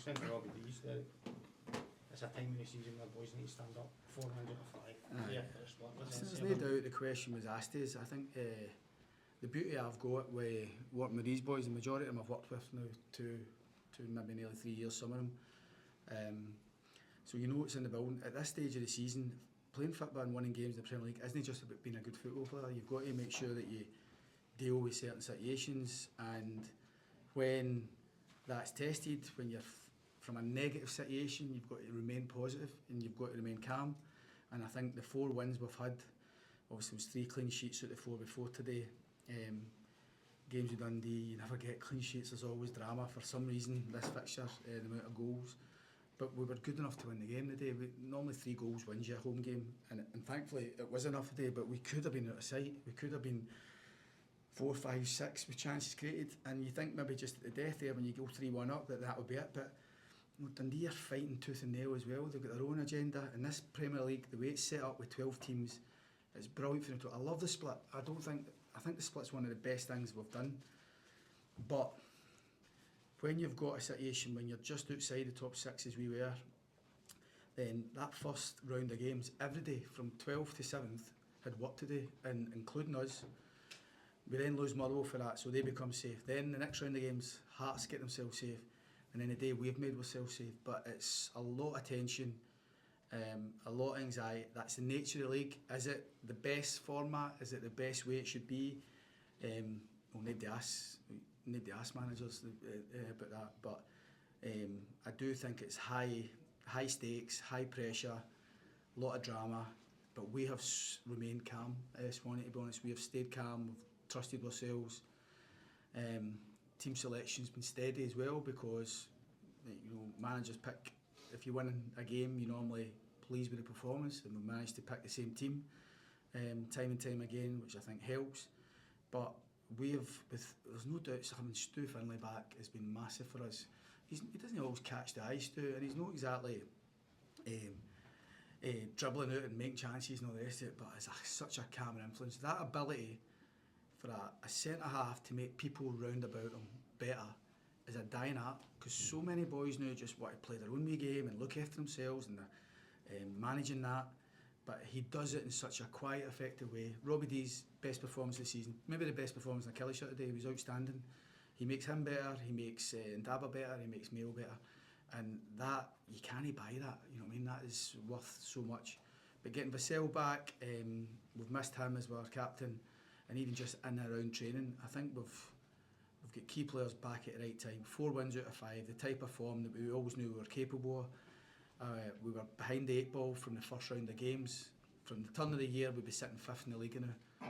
saying to Robbie Dees that it's a time in the season where boys need to stand up 400 or 5. Yeah, for a split. There's no doubt the question was asked is. I think the beauty I've got with working with these boys, the majority of them I've worked with now two maybe nearly 3 years, some of them. So you know it's in the building. At this stage of the season, playing football and winning games in the Premier League isn't just about being a good football player. You've got to make sure that you deal with certain situations, and when that's tested, when you're from a negative situation, you've got to remain positive and you've got to remain calm. And I think the 4 wins we've had, obviously it was 3 clean sheets out of the 4 before today. Games with Dundee, you never get clean sheets, there's always drama for some reason this fixture, the amount of goals. But we were good enough to win the game today. Normally 3 goals wins your home game, and thankfully it was enough today, but we could have been out of sight. We could have been 4, 5, 6 with chances created, and you think maybe just at the death there when you go 3-1 up that would be it. But you know, Dundee are fighting tooth and nail as well. They've got their own agenda. In this Premier League, the way it's set up with 12 teams, it's brilliant for them to. I love the split. I think the split's one of the best things we've done. But when you've got a situation when you're just outside the top 6 as we were, then that first round of games every day from 12th to 7th had work to do, and including us. We then lose Motherwell for that, so they become safe. Then the next round of games, Hearts get themselves safe, and then the day we've made ourselves safe. But it's a lot of tension, a lot of anxiety. That's the nature of the league. Is it the best format? Is it the best way it should be? Well, nobody asks managers about that, but I do think it's high stakes, high pressure, a lot of drama. But we have remained calm, Swanee, to be honest. We have stayed calm, we've trusted ourselves. Team selection's been steady as well, because you know, managers pick, if you win a game, you're normally pleased with the performance, and we've managed to pick the same team time and time again, which I think helps. But there's no doubt having Stu Finlay back has been massive for us. He doesn't always catch the eye, Stu, and he's not exactly dribbling out and making chances and all the rest of it, but it's such a calming influence. That ability for a centre-half to make people round about him better is a dying art, because so many boys now just want to play their own wee game and look after themselves, and they're managing that. But he does it in such a quiet, effective way. Robbie Dees' best performance this season, maybe the best performance in the Killie shirt today. He was outstanding. He makes him better, he makes Ndaba better, he makes Mail better. And that, you can't buy that, you know what I mean? That is worth so much. But getting Vassell back, we've missed him as our captain, and even just in and around training, I think we've got key players back at the right time. 4 wins out of 5, the type of form that we always knew we were capable of. We were behind the 8 ball from the first round of games. From the turn of the year, we'd be sitting 5th in the league now.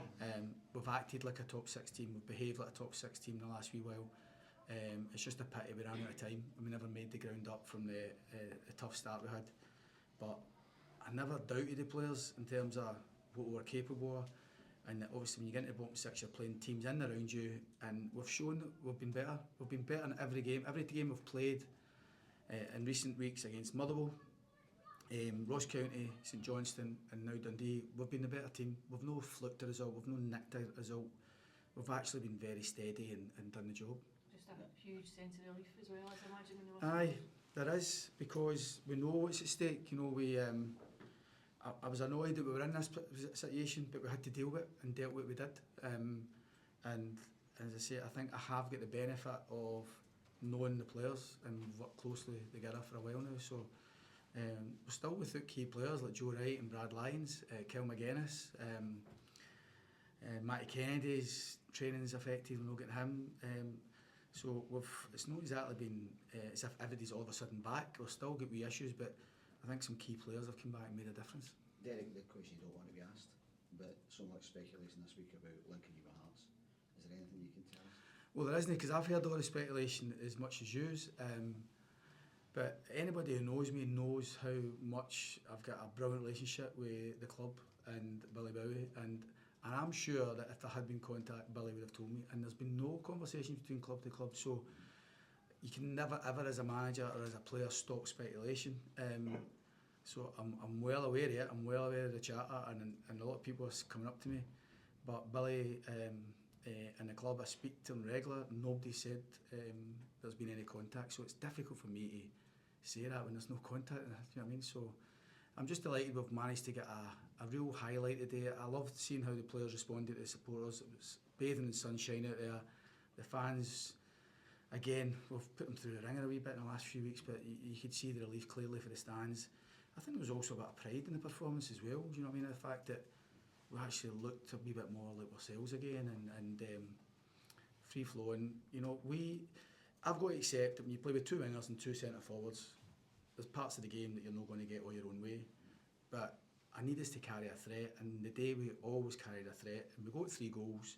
We've acted like a top 6 team, we've behaved like a top 6 team in the last wee while. It's just a pity we ran out of time and we never made the ground up from the tough start we had. But I never doubted the players in terms of what we were capable of. And obviously when you get into the bottom 6, you're playing teams in and around you, and we've shown that we've been better. We've been better in every game. Every game we've played in recent weeks against Motherwell, Ross County, St Johnstone and now Dundee, we've been the better team. We've no fluked a result, we've no nicked a result. We've actually been very steady and done the job. Just a huge sense of relief as well, as I imagine, when you were. Aye, there is, because we know what's at stake. You know, I was annoyed that we were in this situation, but we had to deal with it and dealt with what we did. And as I say, I think I have got the benefit of knowing the players and we've worked closely together for a while now. So we're still without key players like Joe Wright and Brad Lyons, McInnes, Matty Kennedy's training's affected, we're not getting him. So it's not exactly been as if everybody's all of a sudden back. We've still got wee issues, but I think some key players have come back and made a difference. Derek, the question you don't want to be asked, but so much speculation this week about linking you with Hearts. Is there anything you can tell us? Well, there isn't, because I've heard all the speculation as much as yours. But anybody who knows me knows how much I've got a brilliant relationship with the club and Billy Bowie, and I'm sure that if there had been contact, Billy would have told me, and there's been no conversations between club to club. So you can never ever as a manager or as a player stop speculation. So I'm well aware of it, I'm well aware of the chatter, and a lot of people are coming up to me. But Billy and the club, I speak to them regular, nobody said there's been any contact, so it's difficult for me say that when there's no contact, do you know what I mean? So I'm just delighted we've managed to get a real highlight today. I loved seeing how the players responded to the supporters. It was bathing in sunshine out there. The fans, again, we've put them through the ringer a wee bit in the last few weeks, but you could see the relief clearly for the stands. I think there was also a bit of pride in the performance as well, do you know what I mean? The fact that we actually looked a wee bit more like ourselves again, and free flowing. You know, I've got to accept that when you play with two wingers and two centre forwards, there's parts of the game that you're not going to get all your own way. But I need us to carry a threat, and the day we always carried a threat, and we got 3 goals.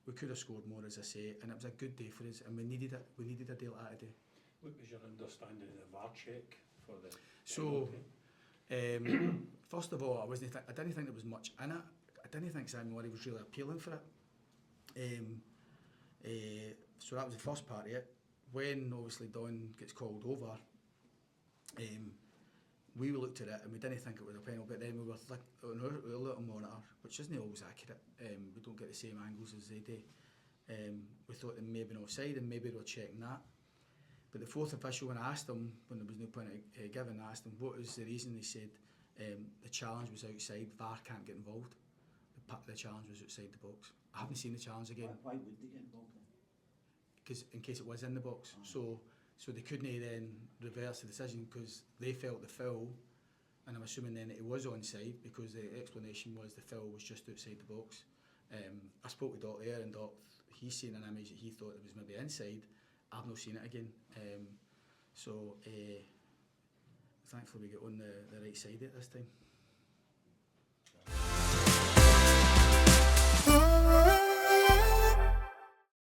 We could have scored more, as I say, and it was a good day for us, and we needed it. We needed a day like that today. What was your understanding of the VAR check for the? So, first of all, I didn't think there was much in it. I didn't think Simon Murray was really appealing for it. So that was the first part of it. When obviously Don gets called over, we looked at it and we didn't think it was a penalty, but then we were on our little monitor, which isn't always accurate. We don't get the same angles as they do. We thought they may have been offside and maybe they were checking that. But the fourth official, when I asked them, when there was no point giving, I asked them what was the reason. They said the challenge was outside, VAR can't get involved. The challenge was outside the box. I haven't seen the challenge again. Why would they get involved then? Because in case it was in the box. So they couldn't then reverse the decision because they felt the foul, and I'm assuming then it was onside because the explanation was the foul was just outside the box. I spoke with Doc there, and Doc, he's seen an image that he thought it was maybe inside. I've not seen it again. So thankfully we get on the right side of it this time.